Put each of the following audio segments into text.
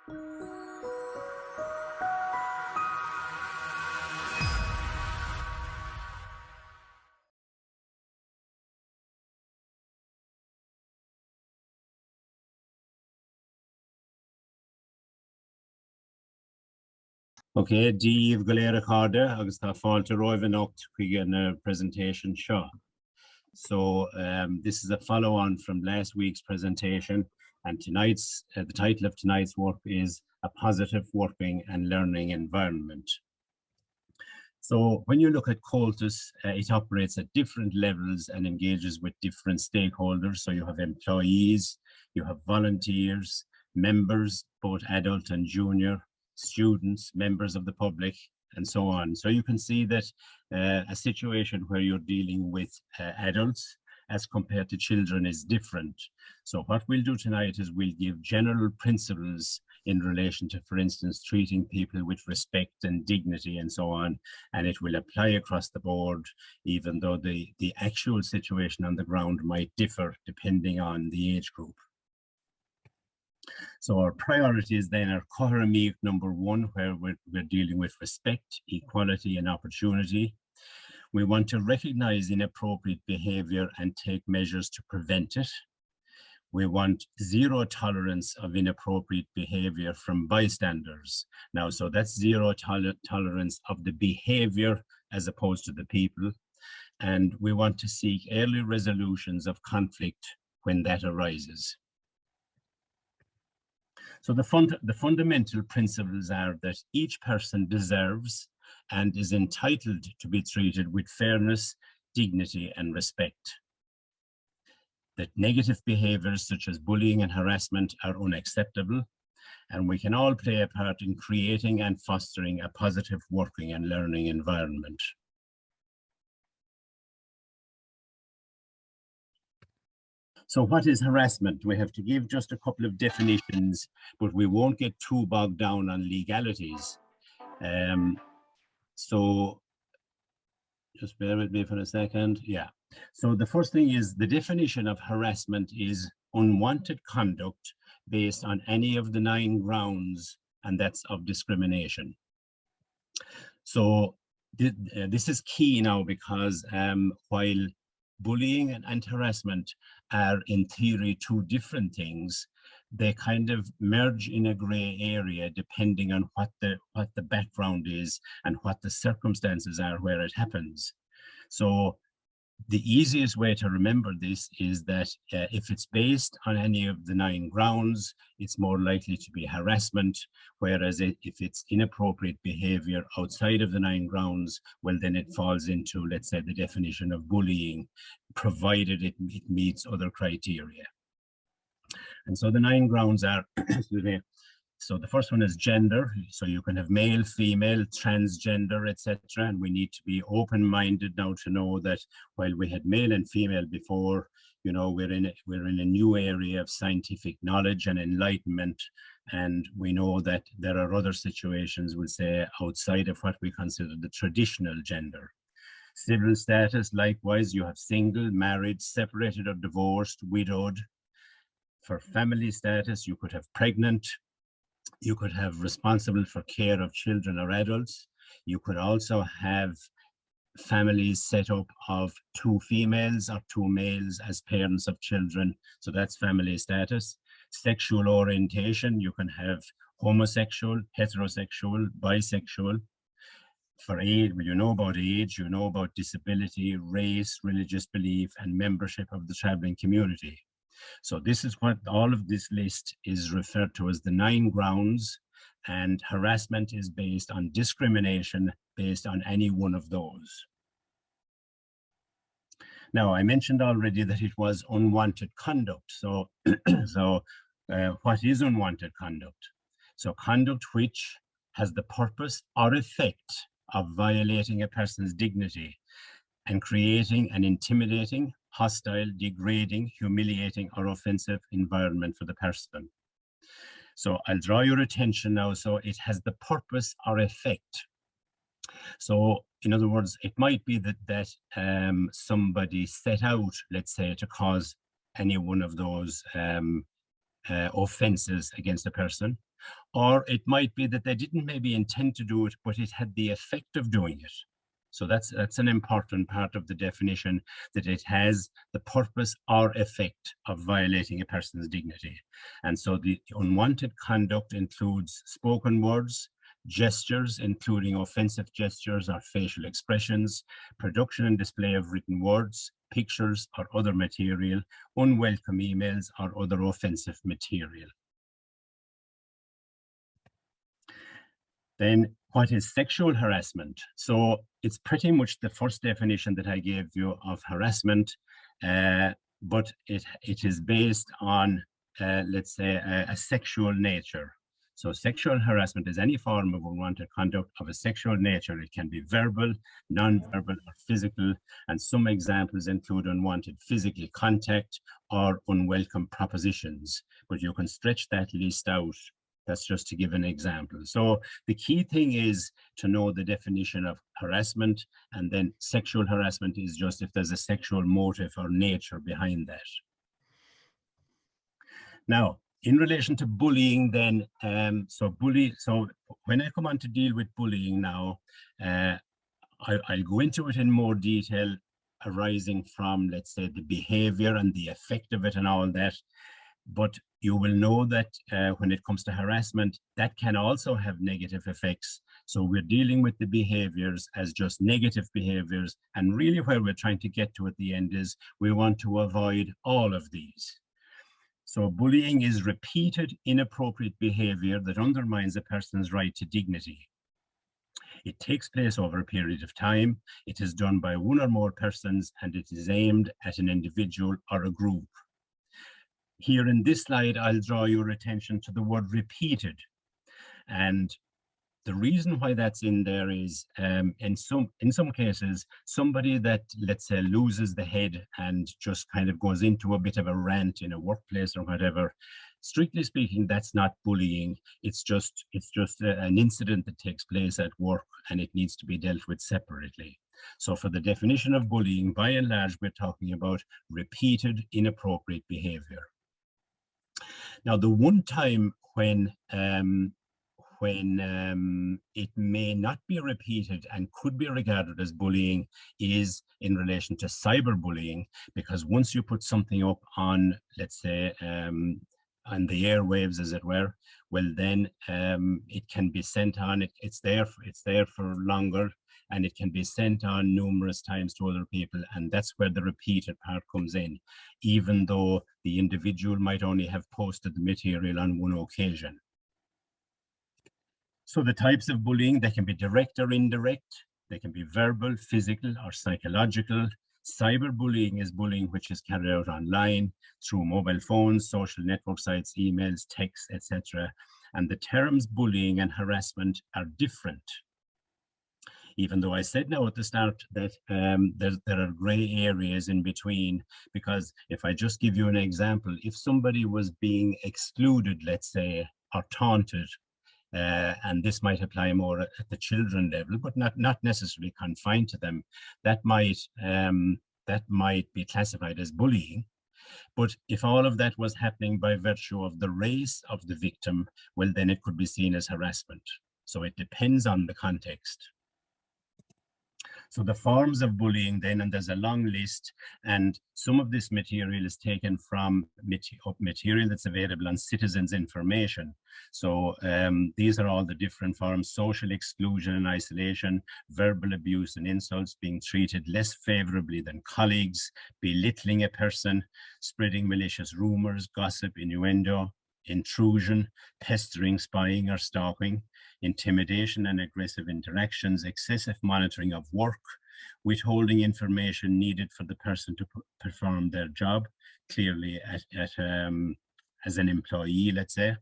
Okay, Díomh go léir a cháda agus tá fáilte roimhanacht chuig an presentation seo. So this is a follow-on from last week's presentation, and tonight's the title of tonight's work is A Positive Working and Learning Environment. So when you look at Comhaltas, it operates at different levels and engages with different stakeholders. So you have employees, you have volunteers, members, both adult and junior, students, members of the public, and so on. So you can see that a situation where you're dealing with adults as compared to children is different. So what we'll do tonight is we'll give general principles in relation to, for instance, treating people with respect and dignity and so on, and it will apply across the board, even though the actual situation on the ground might differ depending on the age group. So our priorities then are Cothromaíocht number 1, where we're dealing with respect, equality and opportunity. We want to recognize inappropriate behavior and take measures to prevent it. We want zero tolerance of inappropriate behavior from bystanders. Now, so that's zero tolerance of the behavior as opposed to the people. And we want to seek early resolutions of conflict when that arises. So the fundamental principles are that each person deserves and is entitled to be treated with fairness, dignity, and respect. That negative behaviors such as bullying and harassment are unacceptable, and we can all play a part in creating and fostering a positive working and learning environment. So what is harassment? We have to give just a couple of definitions, but we won't get too bogged down on legalities. So just bear with me for a second. Yeah. So the first thing is the definition of harassment is unwanted conduct based on any of the 9 grounds, and that's of discrimination. So this is key now because while bullying and harassment are in theory 2 different things, they kind of merge in a gray area depending on what the background is and what the circumstances are where it happens. So the easiest way to remember this is that if it's based on any of the 9 grounds, it's more likely to be harassment, whereas if it's inappropriate behavior outside of the 9 grounds, well, then it falls into, let's say, the definition of bullying, provided it meets other criteria. And so the 9 grounds are, excuse me, so the first one is gender. So you can have male, female, transgender, etc. And we need to be open-minded now to know that while we had male and female before, you know, we're in a new area of scientific knowledge and enlightenment. And we know that there are other situations, we'll say, outside of what we consider the traditional gender. Civil status, likewise, you have single, married, separated or divorced, widowed. For family status, you could have pregnant. You could have responsible for care of children or adults. You could also have families set up of 2 females or 2 males as parents of children. So that's family status. Sexual orientation, you can have homosexual, heterosexual, bisexual. For age, well, you know about age, you know about disability, race, religious belief, and membership of the traveling community. So this is what all of this list is referred to as the 9 grounds, and harassment is based on discrimination based on any one of those. Now, I mentioned already that it was unwanted conduct. So, what is unwanted conduct? So conduct which has the purpose or effect of violating a person's dignity and creating an intimidating, hostile, degrading, humiliating, or offensive environment for the person. So I'll draw your attention now. So it has the purpose or effect. So in other words, it might be that somebody set out, let's say, to cause any one of those offenses against a person. or it might be that they didn't maybe intend to do it, but it had the effect of doing it. So that's an important part of the definition, that it has the purpose or effect of violating a person's dignity. And so the unwanted conduct includes spoken words, gestures, including offensive gestures or facial expressions, production and display of written words, pictures or other material, unwelcome emails or other offensive material. Then what is sexual harassment? So it's pretty much the first definition that I gave you of harassment, but it is based on, let's say, a sexual nature. So sexual harassment is any form of unwanted conduct of a sexual nature. It can be verbal, non-verbal, or physical, and some examples include unwanted physical contact or unwelcome propositions, but you can stretch that list out. That's just to give an example. So the key thing is to know the definition of harassment, and then sexual harassment is just if there's a sexual motive or nature behind that. Now, in relation to bullying then, so when I come on to deal with bullying now, I'll go into it in more detail arising from, let's say, the behavior and the effect of it and all that. But you will know that when it comes to harassment, that can also have negative effects. So we're dealing with the behaviors as just negative behaviors. And really where we're trying to get to at the end is we want to avoid all of these. So bullying is repeated inappropriate behavior that undermines a person's right to dignity. It takes place over a period of time. It is done by one or more persons, and it is aimed at an individual or a group. Here in this slide, I'll draw your attention to the word repeated. And the reason why that's in there is in some cases, somebody that, let's say, loses the head and just kind of goes into a bit of a rant in a workplace or whatever, strictly speaking, that's not bullying. It's just an incident that takes place at work, and it needs to be dealt with separately. So for the definition of bullying, by and large, we're talking about repeated inappropriate behavior. Now, the one time when it may not be repeated and could be regarded as bullying is in relation to cyberbullying, because once you put something up on, let's say, on the airwaves, as it were, well, then it can be sent on. It's there for longer, and it can be sent on numerous times to other people, and that's where the repeated part comes in, even though the individual might only have posted the material on one occasion. So the types of bullying, they can be direct or indirect. They can be verbal, physical, or psychological. Cyberbullying is bullying which is carried out online through mobile phones, social network sites, emails, texts, etc. And the terms bullying and harassment are different. Even though I said now at the start that there are gray areas in between, because if I just give you an example, if somebody was being excluded, let's say, or taunted, and this might apply more at the children level, but not necessarily confined to them, that might be classified as bullying. But if all of that was happening by virtue of the race of the victim, well, then it could be seen as harassment. So it depends on the context. So the forms of bullying then, and there's a long list, and some of this material is taken from material that's available on Citizens Information. So these are all the different forms: social exclusion and isolation, verbal abuse and insults, being treated less favorably than colleagues, belittling a person, spreading malicious rumors, gossip, innuendo, intrusion, pestering, spying or stalking, intimidation and aggressive interactions, excessive monitoring of work, withholding information needed for the person to perform their job, clearly as an employee, let's say,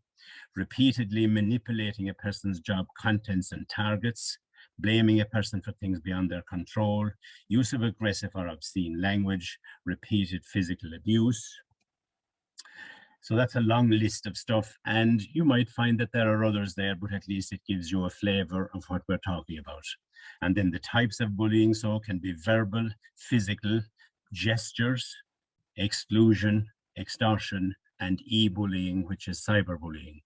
repeatedly manipulating a person's job contents and targets, blaming a person for things beyond their control, use of aggressive or obscene language, repeated physical abuse. So that's a long list of stuff, and you might find that there are others there, but at least it gives you a flavor of what we're talking about. And then the types of bullying, so can be verbal, physical, gestures, exclusion, extortion, and e-bullying, which is cyberbullying.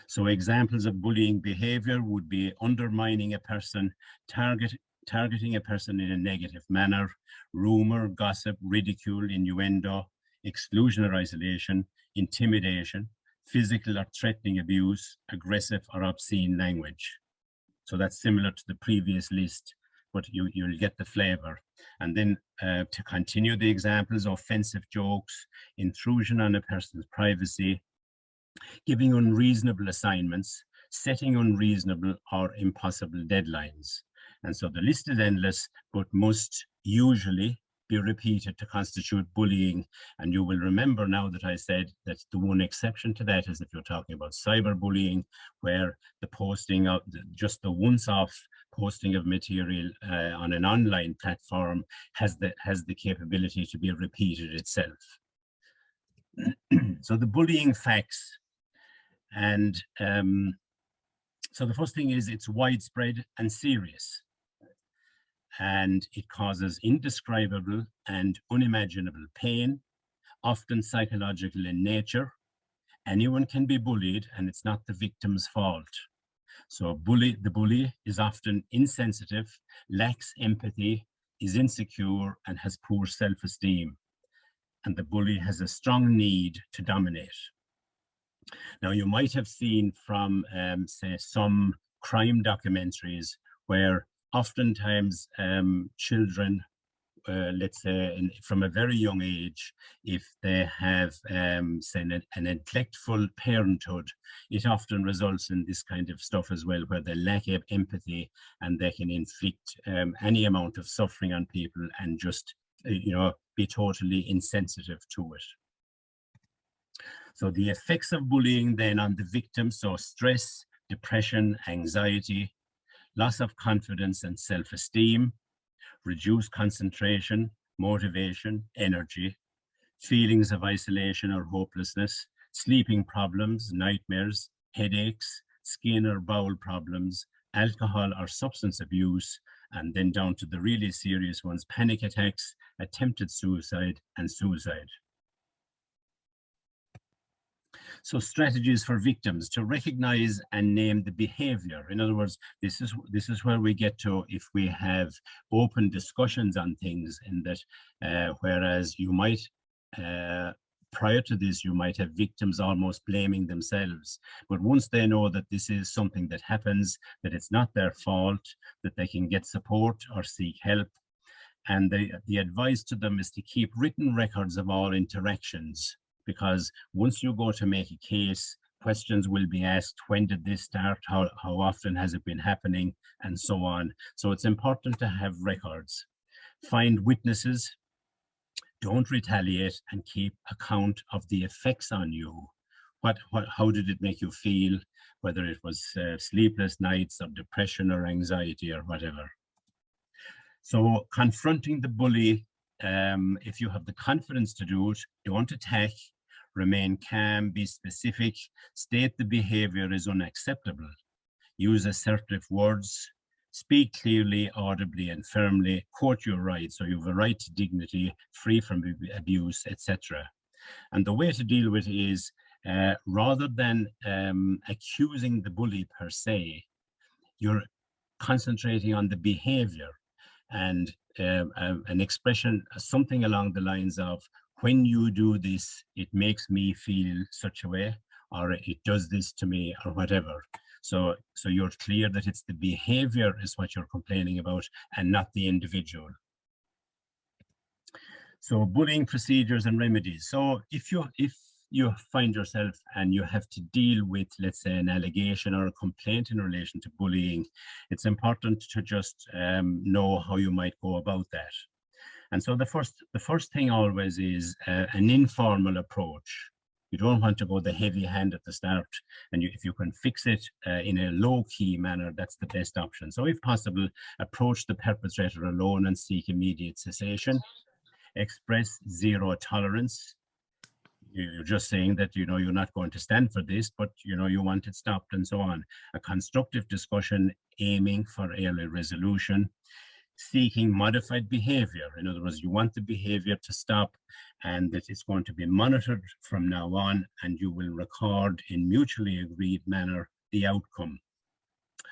So examples of bullying behavior would be undermining a person, targeting a person in a negative manner, rumor, gossip, ridicule, innuendo, exclusion or isolation, intimidation, physical or threatening abuse, aggressive or obscene language. So that's similar to the previous list, but you'll get the flavor. And then to continue the examples, offensive jokes, intrusion on a person's privacy, giving unreasonable assignments, setting unreasonable or impossible deadlines. And so the list is endless, but must usually be repeated to constitute bullying. And you will remember now that I said that the one exception to that is if you're talking about cyberbullying, where the posting of just the once-off posting of material on an online platform has the capability to be repeated itself. So the bullying facts. And so the first thing is it's widespread and serious. And it causes indescribable and unimaginable pain, often psychological in nature. Anyone can be bullied and it's not the victim's fault. So the bully is often insensitive, lacks empathy, is insecure and has poor self-esteem. And the bully has a strong need to dominate. Now, you might have seen from, say, some crime documentaries where oftentimes children, let's say from a very young age, if they have, say, a neglectful parenthood, it often results in this kind of stuff as well, where they lack empathy and they can inflict any amount of suffering on people and just, be totally insensitive to it. So the effects of bullying then on the victim, so stress, depression, anxiety, loss of confidence and self-esteem, reduced concentration, motivation, energy, feelings of isolation or hopelessness, sleeping problems, nightmares, headaches, skin or bowel problems, alcohol or substance abuse, and then down to the really serious ones, panic attacks, attempted suicide, and suicide. So strategies for victims to recognize and name the behavior. In other words, this is where we get to if we have open discussions on things, in that whereas you might, prior to this, you might have victims almost blaming themselves. But once they know that this is something that happens, that it's not their fault, that they can get support or seek help. And the advice to them is to keep written records of all interactions, because once you go to make a case, questions will be asked. When did this start? How often has it been happening? And so on. So it's important to have records. Find witnesses. Don't retaliate, and keep account of the effects on you. How did it make you feel? Whether it was sleepless nights or depression or anxiety or whatever. So confronting the bully, if you have the confidence to do it, don't attack. Remain calm, be specific, state the behavior is unacceptable. Use assertive words, speak clearly, audibly, and firmly, quote your rights, so you have a right to dignity, free from abuse, etc. And the way to deal with it is, rather than accusing the bully per se, you're concentrating on the behavior and an expression, something along the lines of, when you do this, it makes me feel such a way, or it does this to me, or whatever. So you're clear that it's the behavior is what you're complaining about and not the individual. So bullying procedures and remedies. So if you find yourself and you have to deal with, let's say, an allegation or a complaint in relation to bullying, it's important to just know how you might go about that. And so the first thing always is an informal approach. You don't want to go the heavy hand at the start, and if you can fix it in a low-key manner, that's the best option. So if possible, approach the perpetrator alone and seek immediate cessation. Express zero tolerance. You're just saying that, you're not going to stand for this, but, you want it stopped and so on. A constructive discussion aiming for early resolution. seeking modified behavior. In other words, you want the behavior to stop and that it's going to be monitored from now on, and you will record in mutually agreed manner the outcome,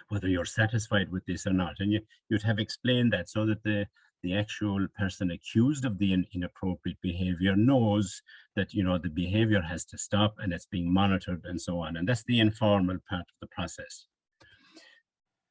whether you're satisfied with this or not. And you'd have explained that so that the actual person accused of the inappropriate behavior knows that, you know, the behavior has to stop and it's being monitored and so on. And that's the informal part of the process.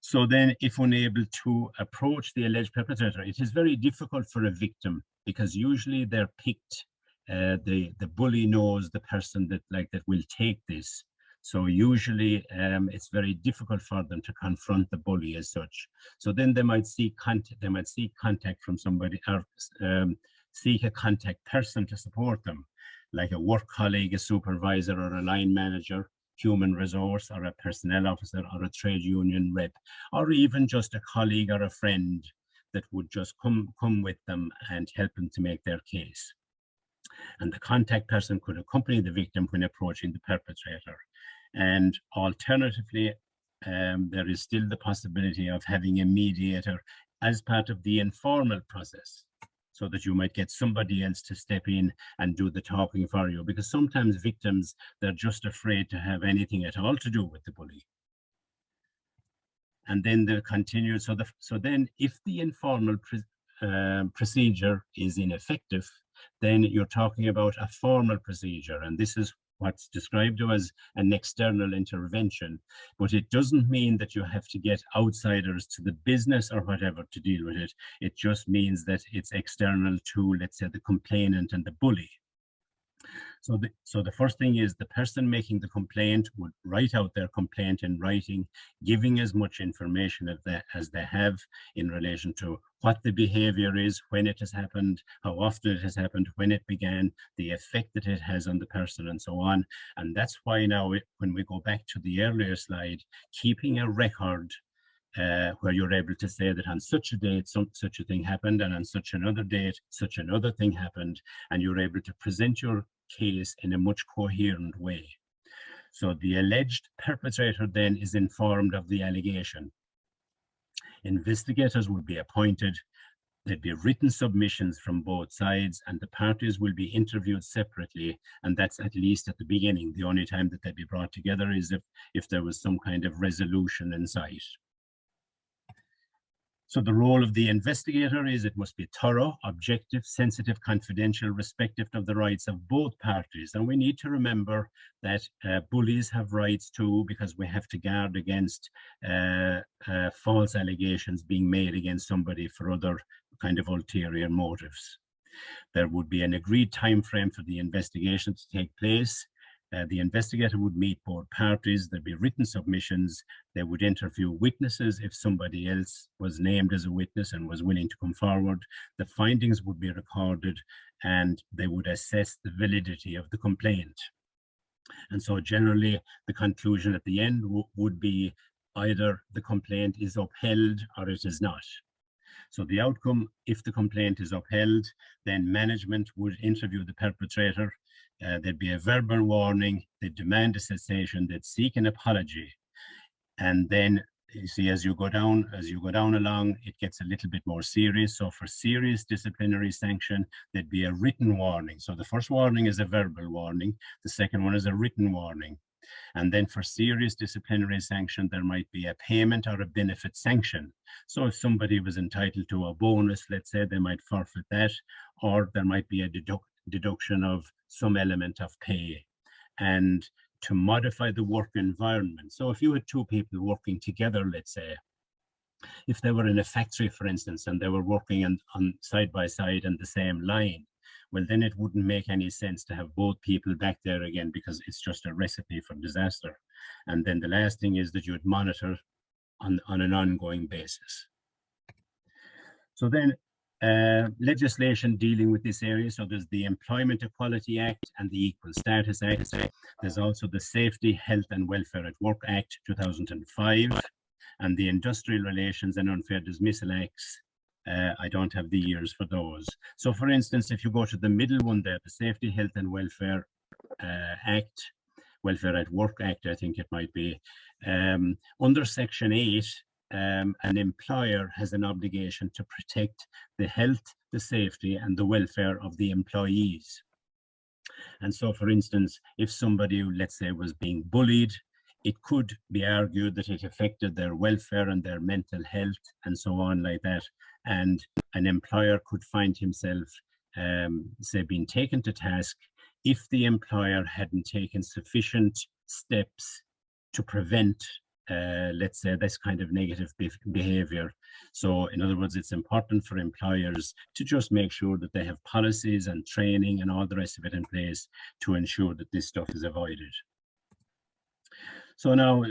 So then, if unable to approach the alleged perpetrator, it is very difficult for a victim because usually they're picked. The bully knows the person that will take this. So usually it's very difficult for them to confront the bully as such. So then they might seek contact from somebody, or seek a contact person to support them, like a work colleague, a supervisor, or a line manager, human resource, or a personnel officer, or a trade union rep, or even just a colleague or a friend that would just come with them and help them to make their case. And the contact person could accompany the victim when approaching the perpetrator. And alternatively, there is still the possibility of having a mediator as part of the informal process, so that you might get somebody else to step in and do the talking for you, because sometimes victims, they're just afraid to have anything at all to do with the bully. And then they'll continue. So then if the informal procedure is ineffective, then you're talking about a formal procedure. And this is what's described as an external intervention, but it doesn't mean that you have to get outsiders to the business or whatever to deal with it. It just means that it's external to, let's say, the complainant and the bully. So the first thing is the person making the complaint would write out their complaint in writing, giving as much information as they have in relation to what the behavior is, when it has happened, how often it has happened, when it began, the effect that it has on the person, and so on. And that's why now, when we go back to the earlier slide, keeping a record where you're able to say that on such a date, such a thing happened, and on such another date, such another thing happened, and you're able to present your case in a much coherent way. So the alleged perpetrator then is informed of the allegation. Investigators will be appointed. There'd be written submissions from both sides, and the parties will be interviewed separately, and that's at least at the beginning. The only time that they'd be brought together is if there was some kind of resolution in sight. So the role of the investigator is it must be thorough, objective, sensitive, confidential, respective of the rights of both parties. And we need to remember that bullies have rights too, because we have to guard against false allegations being made against somebody for other kind of ulterior motives. There would be an agreed time frame for the investigation to take place. The investigator would meet both parties. There'd be written submissions. They would interview witnesses if somebody else was named as a witness and was willing to come forward. The findings would be recorded, and they would assess the validity of the complaint. And so generally, the conclusion at the end would be either the complaint is upheld or it is not. So the outcome, if the complaint is upheld, then management would interview the perpetrator. There'd be a verbal warning, they'd demand a cessation, they'd seek an apology. And then, you see, as you go down along, it gets a little bit more serious. So for serious disciplinary sanction, there'd be a written warning. So the first warning is a verbal warning. The second one is a written warning. And then for serious disciplinary sanction, there might be a payment or a benefit sanction. So if somebody was entitled to a bonus, let's say, they might forfeit that, or there might be a deduction of some element of pay. And to modify the work environment. So if you had two people working together, let's say, if they were in a factory, for instance, and they were working on side by side on the same line, well, then it wouldn't make any sense to have both people back there again, because it's just a recipe for disaster. And then the last thing is that you would monitor on an ongoing basis. So then legislation dealing with this area. So there's the Employment Equality Act and the Equal Status Act. There's also the Safety, Health and Welfare at Work Act 2005 and the Industrial Relations and Unfair Dismissal Acts. I don't have the years for those. So for instance, if you go to the middle one there, the Safety, Health and Welfare Act, Welfare at Work Act, I think it might be, under Section 8, an employer has an obligation to protect the health, the safety, and the welfare of the employees. And so, for instance, if somebody, let's say, was being bullied, it could be argued that it affected their welfare and their mental health and so on like that. And an employer could find himself, say, being taken to task if the employer hadn't taken sufficient steps to prevent, let's say, this kind of negative behavior. So in other words, it's important for employers to just make sure that they have policies and training and all the rest of it in place to ensure that this stuff is avoided. So now,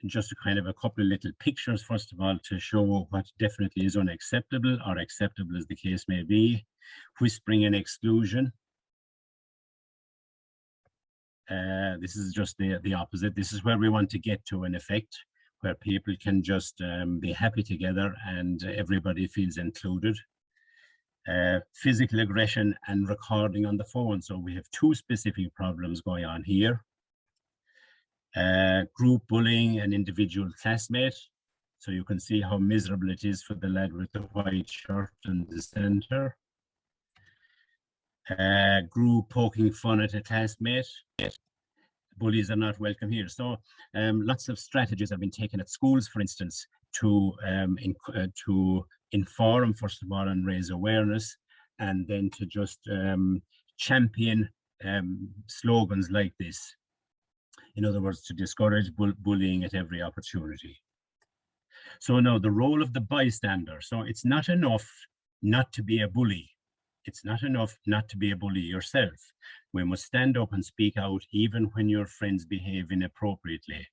just a kind of a couple of little pictures, first of all, to show what definitely is unacceptable or acceptable as the case may be. Whispering and exclusion. This is just the opposite. This is where we want to get to, in effect, where people can just be happy together and everybody feels included. Physical aggression and recording on the phone. So we have two specific problems going on here. Group bullying an individual classmate. So you can see how miserable it is for the lad with the white shirt in the center. Group poking fun at a classmate. Bullies are not welcome here. So lots of strategies have been taken at schools, for instance, to inform, first of all, and raise awareness, and then to just champion slogans like this. In other words, to discourage bullying at every opportunity. So now the role of the bystander. So it's not enough not to be a bully. It's not enough not to be a bully yourself. We must stand up and speak out even when your friends behave inappropriately.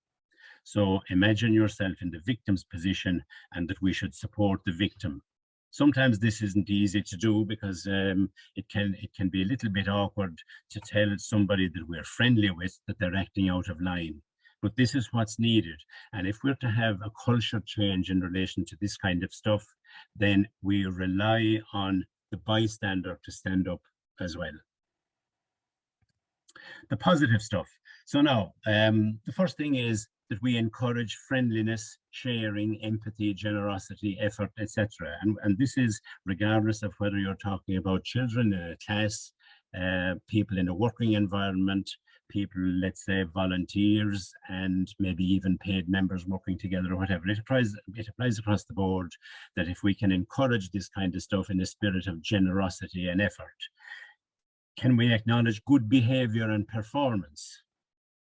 So imagine yourself in the victim's position and that we should support the victim. Sometimes this isn't easy to do because it can be a little bit awkward to tell somebody that we're friendly with that they're acting out of line. But this is what's needed. And if we're to have a culture change in relation to this kind of stuff, then we rely on the bystander to stand up as well. The positive stuff. So now, the first thing is that we encourage friendliness, sharing, empathy, generosity, effort, etc. And this is regardless of whether you're talking about children in a class, people in a working environment, people, let's say, volunteers, and maybe even paid members working together or whatever. It applies across the board that if we can encourage this kind of stuff in a spirit of generosity and effort, can we acknowledge good behavior and performance?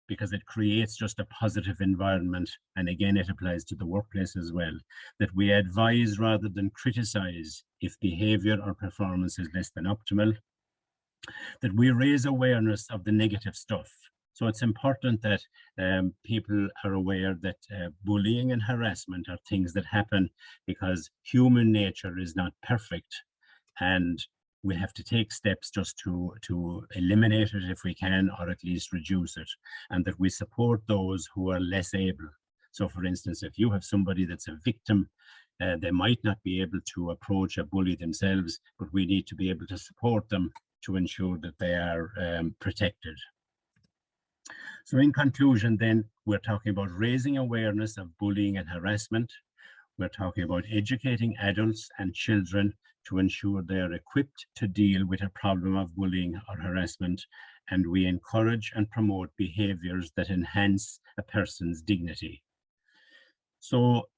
Because it creates just a positive environment. And again, it applies to the workplace as well, that we advise rather than criticize if behavior or performance is less than optimal, that we raise awareness of the negative stuff. So it's important that people are aware that bullying and harassment are things that happen because human nature is not perfect. And we have to take steps just to eliminate it if we can, or at least reduce it, and that we support those who are less able. So for instance, if you have somebody that's a victim, they might not be able to approach a bully themselves, but we need to be able to support them to ensure that they are protected. So in conclusion, then, we're talking about raising awareness of bullying and harassment. We're talking about educating adults and children to ensure they are equipped to deal with a problem of bullying or harassment, and we encourage and promote behaviours that enhance a person's dignity. So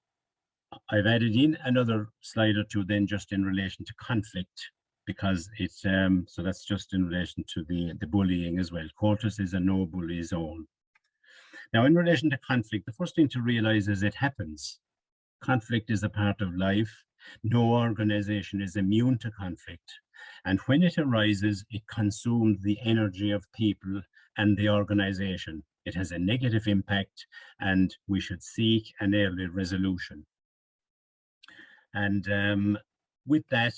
I've added in another slide or two then just in relation to conflict, because it's, so that's just in relation to the bullying as well. Comhaltas is a no bully zone. Now in relation to conflict, the first thing to realise is it happens. Conflict is a part of life. No organization is immune to conflict. And when it arises, it consumes the energy of people and the organization. It has a negative impact, and we should seek an early resolution. And with that,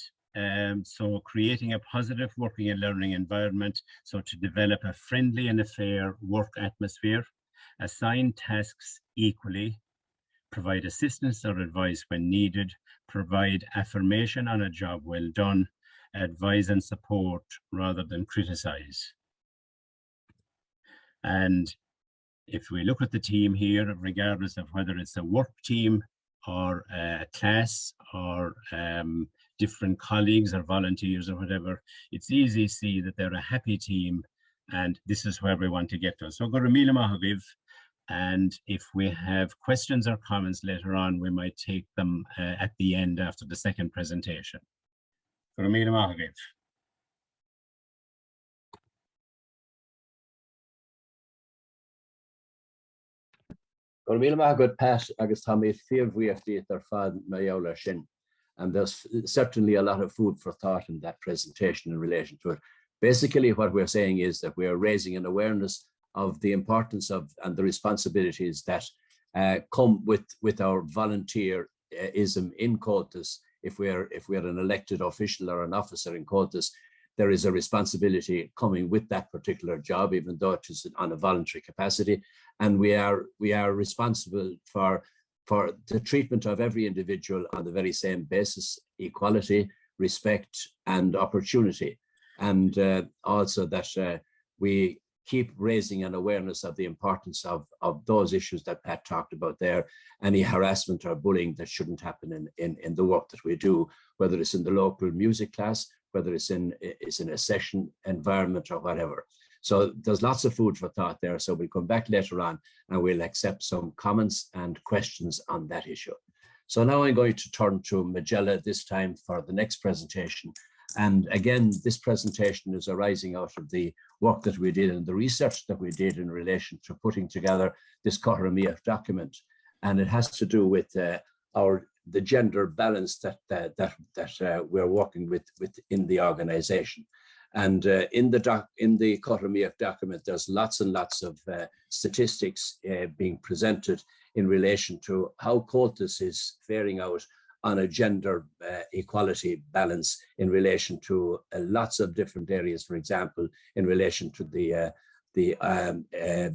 so creating a positive working and learning environment, so to develop a friendly and a fair work atmosphere, assign tasks equally, provide assistance or advice when needed, provide affirmation on a job well done, advise and support rather than criticize. And if we look at the team here, regardless of whether it's a work team or a class or different colleagues or volunteers or whatever, it's easy to see that they're a happy team, and this is where we want to get to. So go to Mila Mahaviv, and if we have questions or comments later on, we might take them at the end after the second presentation. Go to Mila Mahaviv. Go to Mila Mahaviv, Pat, agus Tommy, fear we have to their fad Mayola Shin. And there's certainly a lot of food for thought in that presentation in relation to it. Basically, what we're saying is that we are raising an awareness of the importance of and the responsibilities that come with our volunteerism in Comhaltas. If we're an elected official or an officer in Comhaltas, there is a responsibility coming with that particular job, even though it is on a voluntary capacity. And we are responsible for the treatment of every individual on the very same basis: equality, respect, and opportunity. And also that we keep raising an awareness of the importance of those issues that Pat talked about there, any harassment or bullying that shouldn't happen in the work that we do, whether it's in the local music class, whether it's in a session environment or whatever. So there's lots of food for thought there. So we'll come back later on and we'll accept some comments and questions on that issue. So now I'm going to turn to Majella this time for the next presentation. And again, this presentation is arising out of the work that we did and the research that we did in relation to putting together this Cothromaíocht document. And it has to do with the gender balance that we're working with in the organization. And in the Cothromaíocht document, there's lots and lots of statistics being presented in relation to how Comhaltas is faring out on a gender equality balance in relation to lots of different areas. For example, in relation to the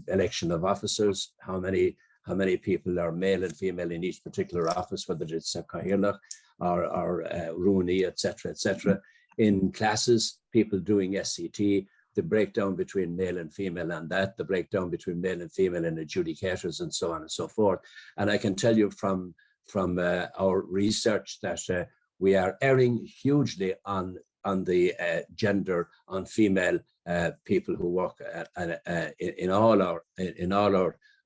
election of officers, how many people are male and female in each particular office, whether it's Cathaoirleach or Rúnaí, etc., etc. In classes, people doing SCT, the breakdown between male and female and the breakdown between male and female and adjudicators and so on and so forth. And I can tell you from our research that we are erring hugely on the gender, on female people who work in all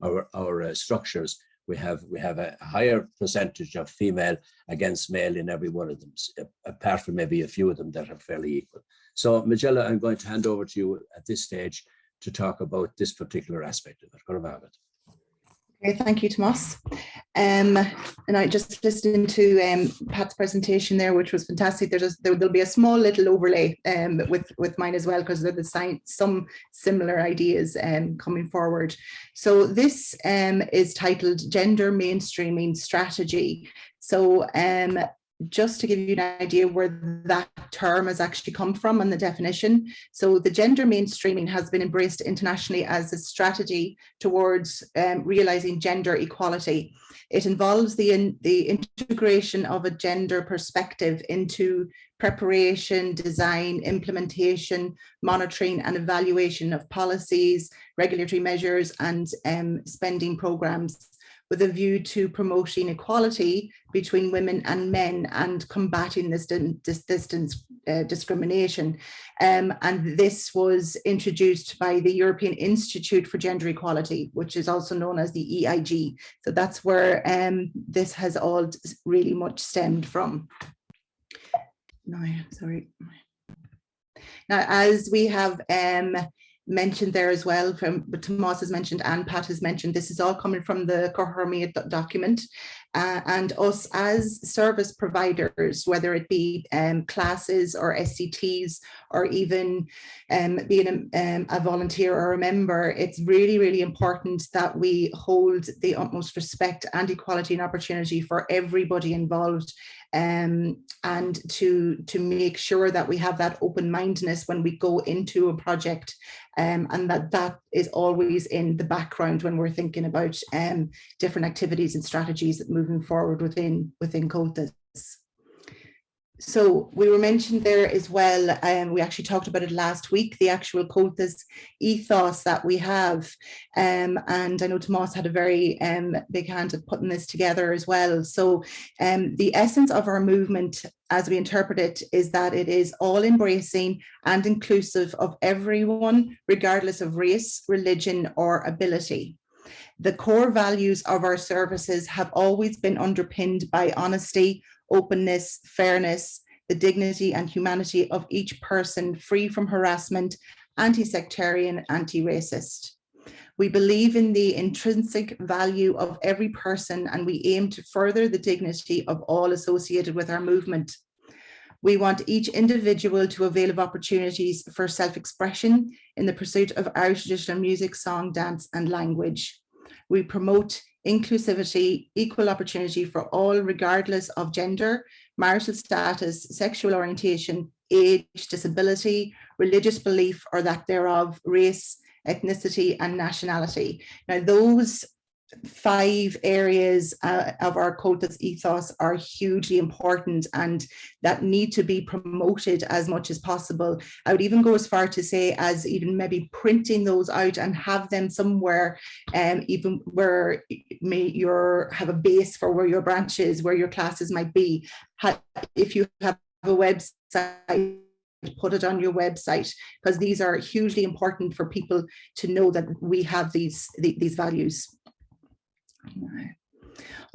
our structures. We have a higher percentage of female against male in every one of them, apart from maybe a few of them that are fairly equal. So Majella, I'm going to hand over to you at this stage to talk about this particular aspect of it. Go ahead. Okay, thank you, Tomas. And I just listened to Pat's presentation there, which was fantastic. There'll be a small little overlay with mine as well, because there's some similar ideas coming forward. So this is titled Gender Mainstreaming Strategy. So just to give you an idea where that term has actually come from and the definition. So the gender mainstreaming has been embraced internationally as a strategy towards realizing gender equality. It involves the integration of a gender perspective into preparation, design, implementation, monitoring and evaluation of policies, regulatory measures and spending programs, with a view to promoting equality between women and men and combating this discrimination. And this was introduced by the European Institute for Gender Equality, which is also known as the EIG. So that's where this has all really much stemmed from. No, sorry. Now, as we have mentioned there as well, from what Tomas has mentioned and Pat has mentioned, this is all coming from the Cothromaíocht document, and us as service providers, whether it be classes or SCTs or even being a volunteer or a member, it's really, really important that we hold the utmost respect and equality and opportunity for everybody involved, and to make sure that we have that open-mindedness when we go into a project, and that is always in the background when we're thinking about different activities and strategies moving forward within Comhaltas. So we were mentioned there as well, we actually talked about it last week, the actual Comhaltas ethos that we have. And I know Tomás had a very big hand at putting this together as well. So the essence of our movement, as we interpret it, is that it is all embracing and inclusive of everyone, regardless of race, religion, or ability. The core values of our services have always been underpinned by honesty, openness, fairness, the dignity and humanity of each person, free from harassment, anti-sectarian, anti-racist. We believe in the intrinsic value of every person, and we aim to further the dignity of all associated with our movement. We want each individual to avail of opportunities for self-expression in the pursuit of Irish traditional music, song, dance, and language. We promote inclusivity, equal opportunity for all, regardless of gender, marital status, sexual orientation, age, disability, religious belief or that thereof, race, ethnicity, and nationality. Now, those 5 areas of our Comhaltas ethos are hugely important and that need to be promoted as much as possible. I would even go as far to say as even maybe printing those out and have them somewhere, even where you have a base for where your branches, where your classes might be. If you have a website, put it on your website, because these are hugely important for people to know that we have these values.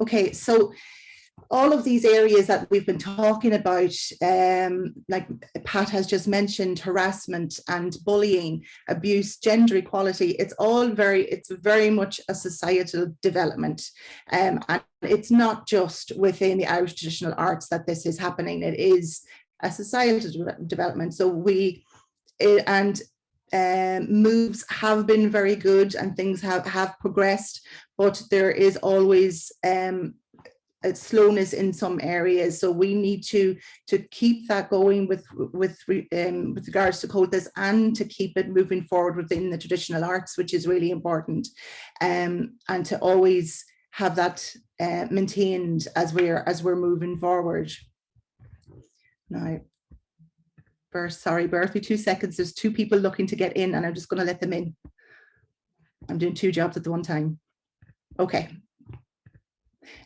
Okay, so all of these areas that we've been talking about, like Pat has just mentioned, harassment and bullying, abuse, gender equality, it's very much a societal development. And it's not just within the Irish traditional arts that this is happening, it is a societal development. So moves have been very good and things have progressed, but there is always a slowness in some areas. So we need to keep that going with regards to Comhaltas and to keep it moving forward within the traditional arts, which is really important, and to always have that maintained as we're moving forward. Now, sorry, bear with me 2 seconds. There's 2 people looking to get in and I'm just going to let them in. I'm doing 2 jobs at the one time. Okay.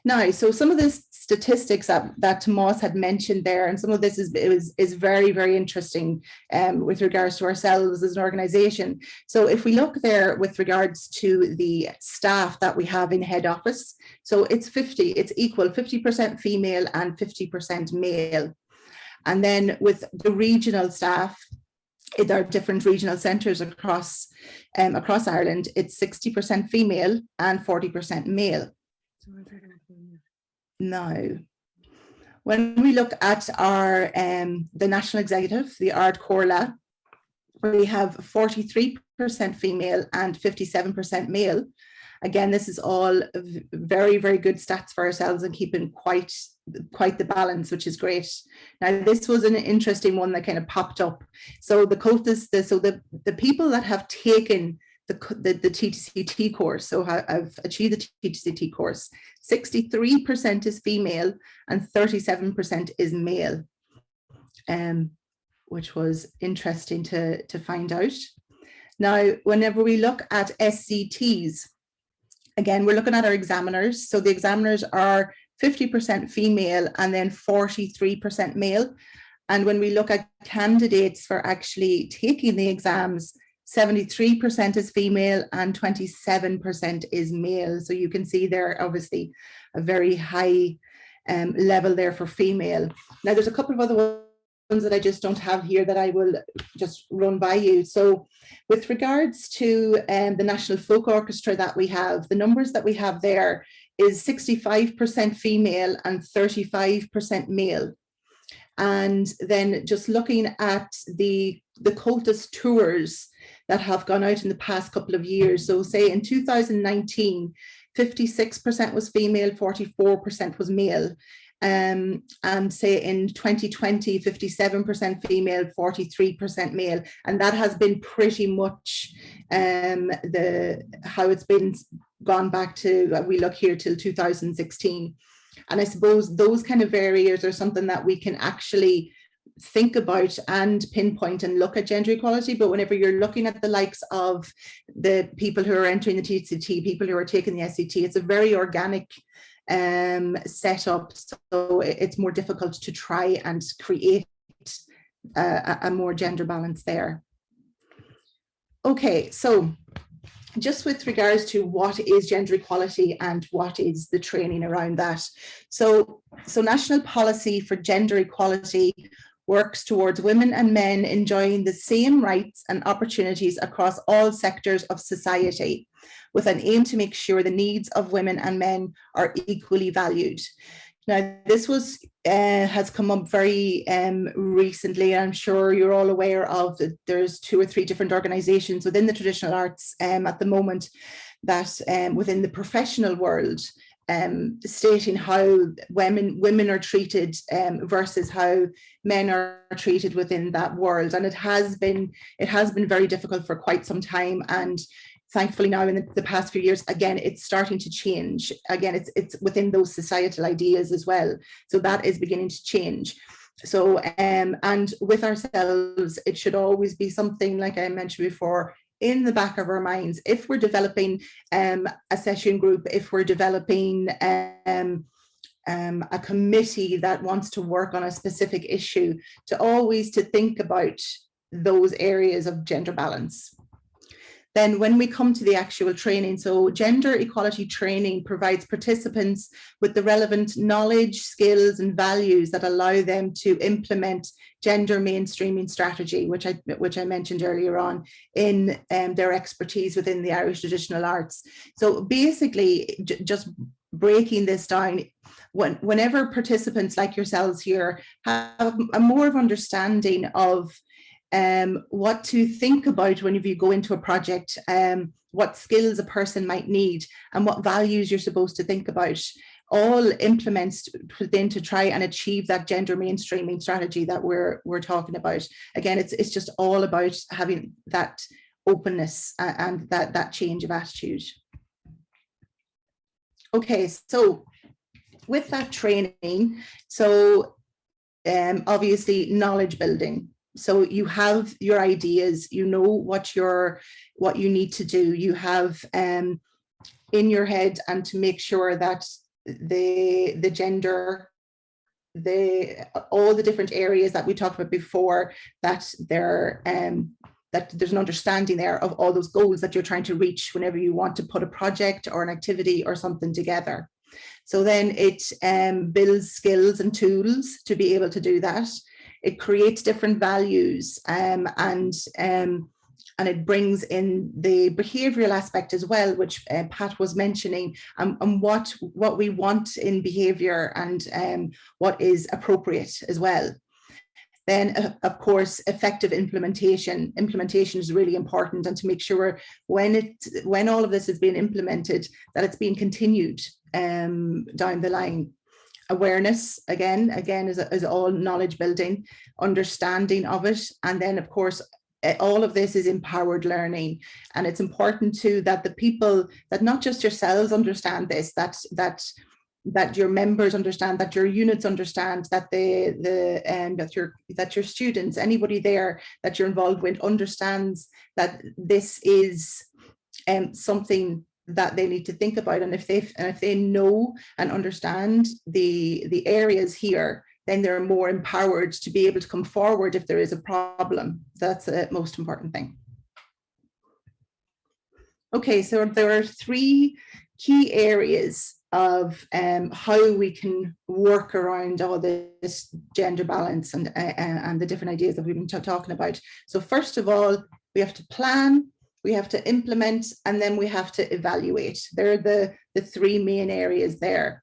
Now, so some of the statistics that Tomás had mentioned there, and some of this is very, very interesting with regards to ourselves as an organisation. So if we look there with regards to the staff that we have in head office, so it's equal, 50% female and 50% male. And then with the regional staff, in our different regional centres across Ireland, it's 60% female and 40% male. Now, when we look at our the national executive, the Ard Comhalta, we have 43% female and 57% male. Again, this is all very, very good stats for ourselves and keeping quite the balance, which is great. Now, this was an interesting one that kind of popped up. So the Comhaltas, the people that have taken the TTCT course, so have achieved the TTCT course, 63% is female and 37% is male, which was interesting to find out. Now, whenever we look at SCTs, again, we're looking at our examiners. So the examiners are 50% female and then 43% male. And when we look at candidates for actually taking the exams, 73% is female and 27% is male. So you can see there, obviously, a very high level there for female. Now, there's a couple of other ones that I just don't have here that I will just run by you. So with regards to the National Folk Orchestra that we have, the numbers that we have there is 65% female and 35% male. And then just looking at the Comhaltas tours that have gone out in the past couple of years. So say in 2019, 56% was female, 44% was male. And say in 2020, 57% female, 43% male. And that has been pretty much how it's been gone back to, we look here till 2016. And I suppose those kind of areas are something that we can actually think about and pinpoint and look at gender equality. But whenever you're looking at the likes of the people who are entering the TCT, people who are taking the SAT, it's a very organic setup. So it's more difficult to try and create a more gender balance there. Okay, so just with regards to what is gender equality and what is the training around that. So national policy for gender equality works towards women and men enjoying the same rights and opportunities across all sectors of society, with an aim to make sure the needs of women and men are equally valued. Now, this has come up very recently. I'm sure you're all aware of that there's 2 or 3 different organisations within the traditional arts at the moment that within the professional world stating how women are treated versus how men are treated within that world. And it has been very difficult for quite some time. And thankfully now in the past few years, again, it's starting to change. Again, it's within those societal ideas as well. So that is beginning to change. So, and with ourselves, it should always be something, like I mentioned before, in the back of our minds. If we're developing a session group, if we're developing a committee that wants to work on a specific issue, to think about those areas of gender balance. Then when we come to the actual training, so gender equality training provides participants with the relevant knowledge, skills and values that allow them to implement gender mainstreaming strategy, which I mentioned earlier on, in their expertise within the Irish traditional arts. So basically, just breaking this down, whenever participants like yourselves here have a more of understanding of what to think about whenever you go into a project, what skills a person might need and what values you're supposed to think about, all implements then to try and achieve that gender mainstreaming strategy that we're talking about. Again, it's just all about having that openness and that change of attitude. Okay, so with that training, so obviously knowledge building. So you have your ideas, you know what you need to do, you have in your head, and to make sure that the gender, all the different areas that we talked about before, that that there's an understanding there of all those goals that you're trying to reach whenever you want to put a project or an activity or something together. So then it builds skills and tools to be able to do that. It creates different values and it brings in the behavioural aspect as well, which Pat was mentioning, and what we want in behaviour and what is appropriate as well. Then, of course, effective implementation. Implementation is really important, and to make sure when all of this is being implemented, that it's being continued down the line. Awareness, again is all knowledge building, understanding of it, and then of course all of this is empowered learning. And it's important too that the people, that not just yourselves understand this, that your members understand, that your units understand, that that your students, anybody there that you're involved with, understands that this is something that they need to think about. And if they know and understand the areas here, then they're more empowered to be able to come forward if there is a problem. That's the most important thing. Okay, so there are 3 key areas of how we can work around all this gender balance and the different ideas that we've been talking about. So first of all, we have to plan, we have to implement, and then we have to evaluate. They're the 3 main areas there.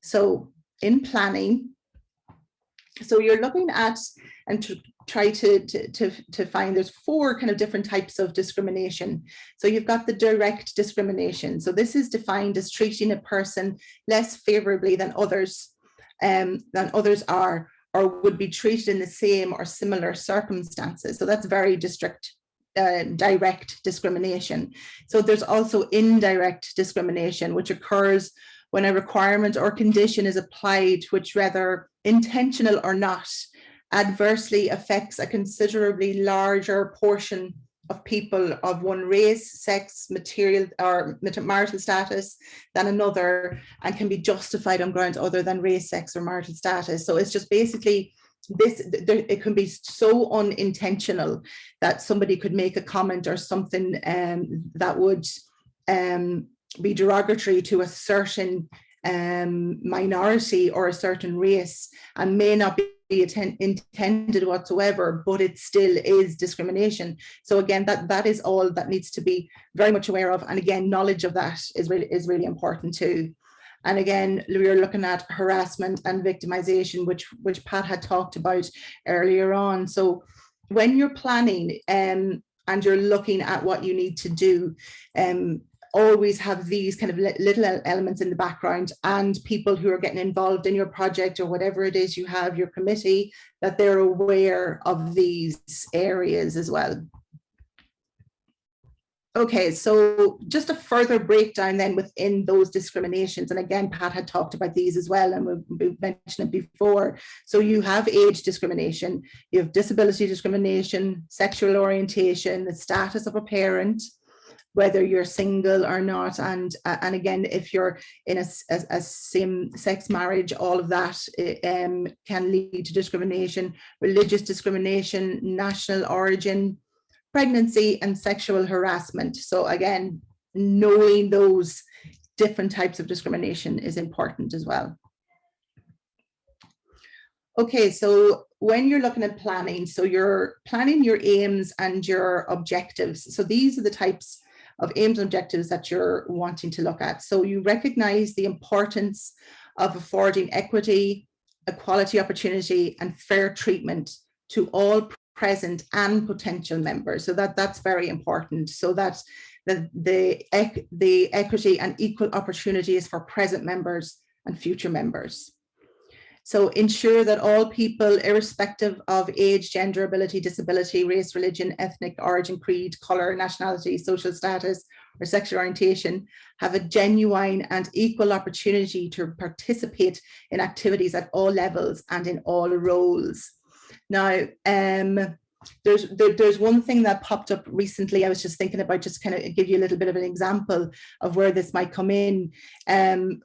So in planning, so you're looking at and to try to find, there's 4 kind of different types of discrimination. So you've got the direct discrimination. So this is defined as treating a person less favorably than others are, or would be treated in the same or similar circumstances. So that's very direct discrimination. So there's also indirect discrimination, which occurs when a requirement or condition is applied, which whether intentional or not, adversely affects a considerably larger portion of people of one race, sex, material or marital status than another, and can be justified on grounds other than race, sex, or marital status. So it's just basically this, it can be so unintentional that somebody could make a comment or something that would be derogatory to a certain minority or a certain race, and may not be intended whatsoever, but it still is discrimination. So again, that is all that needs to be very much aware of, and again, knowledge of that is really important too. And again, we're looking at harassment and victimization, which Pat had talked about earlier on. So when you're planning and you're looking at what you need to do, always have these kind of little elements in the background, and people who are getting involved in your project or whatever it is you have, your committee, that they're aware of these areas as well. Okay, so just a further breakdown then within those discriminations. And again, Pat had talked about these as well, and we've mentioned it before. So you have age discrimination, you have disability discrimination, sexual orientation, the status of a parent, whether you're single or not, and again, if you're in a same-sex marriage, all of that can lead to discrimination, religious discrimination, national origin, pregnancy, and sexual harassment. So again, knowing those different types of discrimination is important as well. Okay, so when you're looking at planning, so you're planning your aims and your objectives. So these are the types of aims and objectives that you're wanting to look at. So you recognize the importance of affording equity, equality, opportunity, and fair treatment to all present and potential members. So that's very important. So that the equity and equal opportunity is for present members and future members. So ensure that all people, irrespective of age, gender, ability, disability, race, religion, ethnic origin, creed, colour, nationality, social status, or sexual orientation, have a genuine and equal opportunity to participate in activities at all levels and in all roles. Now, there's one thing that popped up recently. I was just thinking about, just kind of give you a little bit of an example of where this might come in.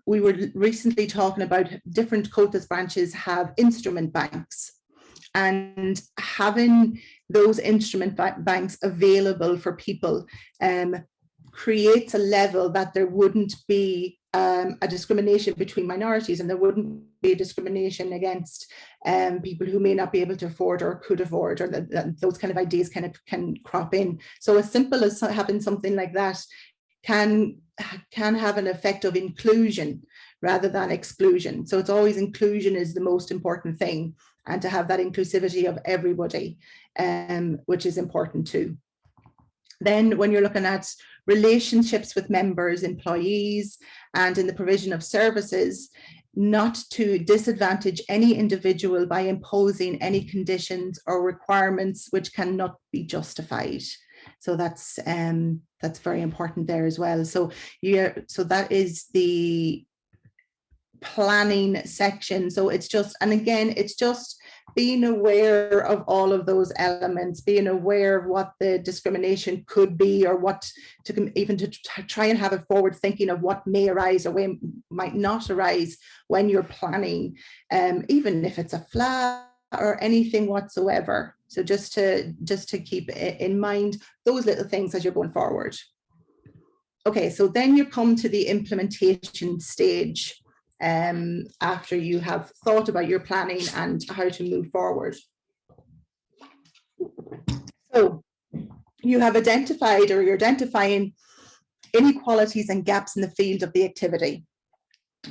We were recently talking about different Comhaltas branches have instrument banks, and having those instrument banks available for people creates a level that there wouldn't be a discrimination between minorities, and there wouldn't be a discrimination against people who may not be able to afford or could afford, or those kind of ideas can crop in. So as simple as having something like that can have an effect of inclusion rather than exclusion. So it's always inclusion is the most important thing, and to have that inclusivity of everybody, which is important too. Then when you're looking at relationships with members, employees, and in the provision of services, not to disadvantage any individual by imposing any conditions or requirements which cannot be justified. So that's very important there as well. So so that is the planning section. So it's just, and again, it's just being aware of all of those elements, being aware of what the discrimination could be, or what even to try and have a forward thinking of what may arise or might not arise when you're planning, even if it's a flat or anything whatsoever. So just to keep in mind those little things as you're going forward. Okay, so then you come to the implementation stage. After you have thought about your planning and how to move forward. So you have identified, or you're identifying, inequalities and gaps in the field of the activity.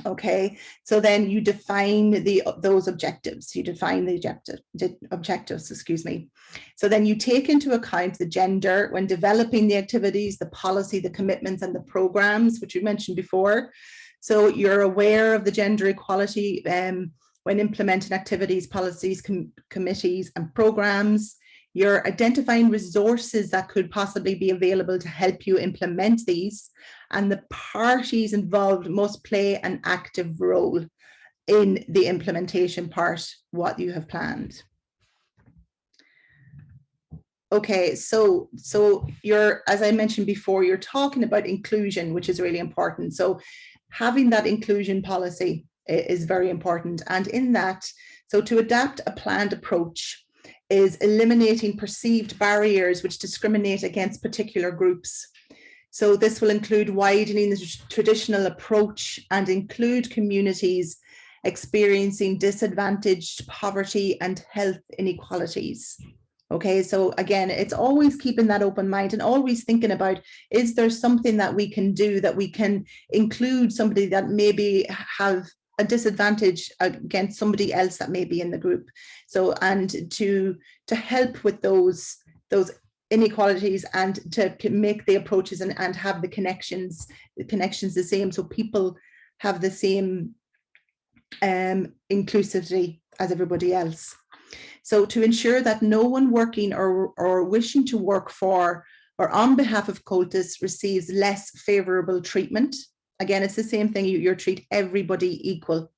Okay, so then you define those objectives. You define the objectives, excuse me. So then you take into account the gender when developing the activities, the policy, the commitments, and the programs, which you mentioned before. So you're aware of the gender equality when implementing activities, policies, committees, and programs. You're identifying resources that could possibly be available to help you implement these, and the parties involved must play an active role in the implementation part, what you have planned. Okay, so you're, as I mentioned before, you're talking about inclusion, which is really important. So having that inclusion policy is very important. And in that, so to adapt a planned approach is eliminating perceived barriers which discriminate against particular groups. So this will include widening the traditional approach and include communities experiencing disadvantaged, poverty, and health inequalities. Okay, so again, it's always keeping that open mind and always thinking about, is there something that we can do that we can include somebody that maybe have a disadvantage against somebody else that may be in the group. So, and to help with those inequalities and to make the approaches and have the connections the same, so people have the same inclusivity as everybody else. So to ensure that no one working or wishing to work for or on behalf of Comhaltas receives less favourable treatment. Again, it's the same thing, you treat everybody equal.